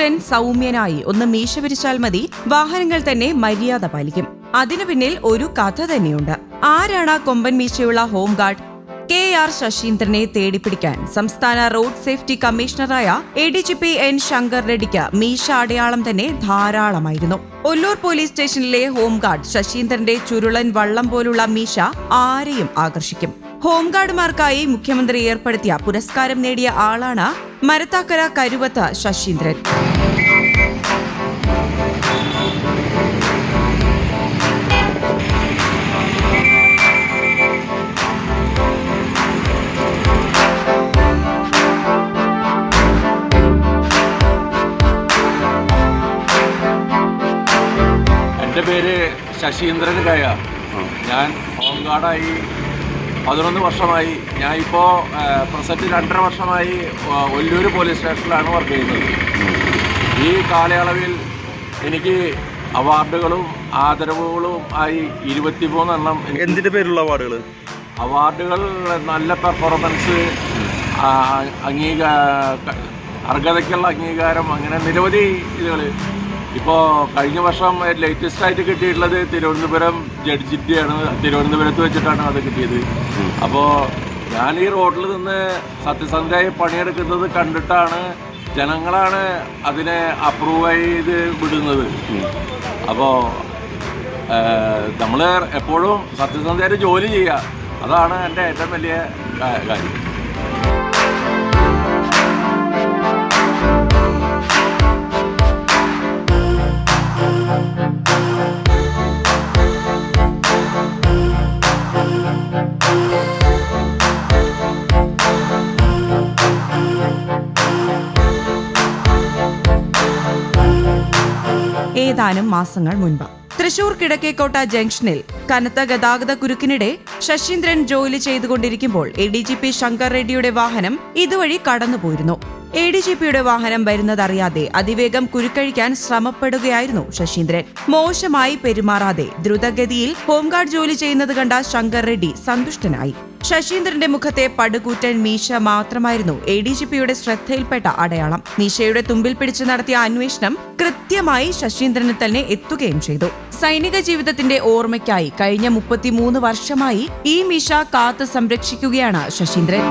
ശശീന്ദ്രൻ സൗമ്യനായി ഒന്ന് മീശ പിരിച്ചാൽ മതി, വാഹനങ്ങൾ തന്നെ മര്യാദ പാലിക്കും. അതിനു പിന്നിൽ ഒരു കഥ തന്നെയുണ്ട്. ആരാണ് കൊമ്പൻ മീശയുള്ള ഹോംഗാർഡ്? KR ശശീന്ദ്രനെ തേടിപ്പിടിക്കാൻ സംസ്ഥാന റോഡ് സേഫ്റ്റി കമ്മീഷണറായ ADGP N ശങ്കർ റെഡ്ഡിക്ക് മീശ അടയാളം തന്നെ ധാരാളമായിരുന്നു. ഒല്ലൂർ പോലീസ് സ്റ്റേഷനിലെ ഹോംഗാർഡ് ശശീന്ദ്രന്റെ ചുരുളൻ വള്ളം പോലുള്ള മീശ ആരെയും ആകർഷിക്കും. ഹോംഗാർഡുമാർക്കായി മുഖ്യമന്ത്രി ഏർപ്പെടുത്തിയ പുരസ്കാരം നേടിയ ആളാണ് മരത്താക്കര കരുവത്ത് ശശീന്ദ്രൻ. എൻ്റെ പേര് ശശീന്ദ്രൻ കയ. ഞാൻ ഹോംഗാർഡായി 11 വർഷമായി. ഞാൻ ഇപ്പോൾ പ്രസന്റ് 2.5 വർഷമായി ഒല്ലൂർ പോലീസ് സ്റ്റേഷനിലാണ് വർക്ക് ചെയ്യുന്നത്. ഈ കാലയളവിൽ എനിക്ക് അവാർഡുകളും ആദരവുകളും ആയി 23 എണ്ണം. എന്തിൻ്റെ പേരുള്ള അവാർഡുകൾ? അവാർഡുകൾ നല്ല പെർഫോമൻസ്, അർഹതയ്ക്കുള്ള അംഗീകാരം, അങ്ങനെ നിരവധി ഇതുകൾ. ഇപ്പോൾ കഴിഞ്ഞ വർഷം ലേറ്റസ്റ്റ് ആയിട്ട് കിട്ടിയിട്ടുള്ളത് തിരുവനന്തപുരം ജഡ്ജിൻ്റെയാണ്. തിരുവനന്തപുരത്ത് വെച്ചിട്ടാണ് അത് കിട്ടിയത്. അപ്പോൾ ഞാൻ ഈ റോഡിൽ നിന്ന് സത്യസന്ധമായി പണിയെടുക്കുന്നത് കണ്ടിട്ടാണ് ജനങ്ങളാണ് അതിനെ അപ്രൂവ് ചെയ്ത് വിടുന്നത്. അപ്പോൾ നമ്മൾ എപ്പോഴും സത്യസന്ധമായിട്ട് ജോലി ചെയ്യുക, അതാണ് എൻ്റെ ഏറ്റവും വലിയ കാര്യം. ഏതാനും മാസങ്ങൾ മുൻപ് തൃശൂർ കിഴക്കേക്കോട്ട ജംഗ്ഷനിൽ കനത്ത ഗതാഗത കുരുക്കിനിടെ ശശീന്ദ്രൻ ജോലി ചെയ്തുകൊണ്ടിരിക്കുമ്പോൾ ADGP ശങ്കർ റെഡ്ഡിയുടെ വാഹനം ഇതുവഴി കടന്നുപോയിരുന്നു. ADGPയുടെ വാഹനം വരുന്നതറിയാതെ അതിവേഗം കുരുക്കഴിക്കാൻ ശ്രമപ്പെടുകയായിരുന്നു ശശീന്ദ്രൻ. മോശമായി പെരുമാറാതെ ദ്രുതഗതിയിൽ ഹോംഗാർഡ് ജോലി ചെയ്യുന്നത് കണ്ട ശങ്കർ റെഡ്ഡി സന്തുഷ്ടനായി. ശശീന്ദ്രന്റെ മുഖത്തെ പടുകൂറ്റൻ മീശ മാത്രമായിരുന്നു ADGPയുടെ ശ്രദ്ധയിൽപ്പെട്ട അടയാളം. മീശയുടെ തുമ്പിൽ പിടിച്ചു നടത്തിയ അന്വേഷണം കൃത്യമായി ശശീന്ദ്രന് തന്നെ എത്തുകയും ചെയ്തു. സൈനിക ജീവിതത്തിന്റെ ഓർമ്മയ്ക്കായി കഴിഞ്ഞ 33 വർഷമായി ഈ മീശ കാത്തു സംരക്ഷിക്കുകയാണ് ശശീന്ദ്രൻ.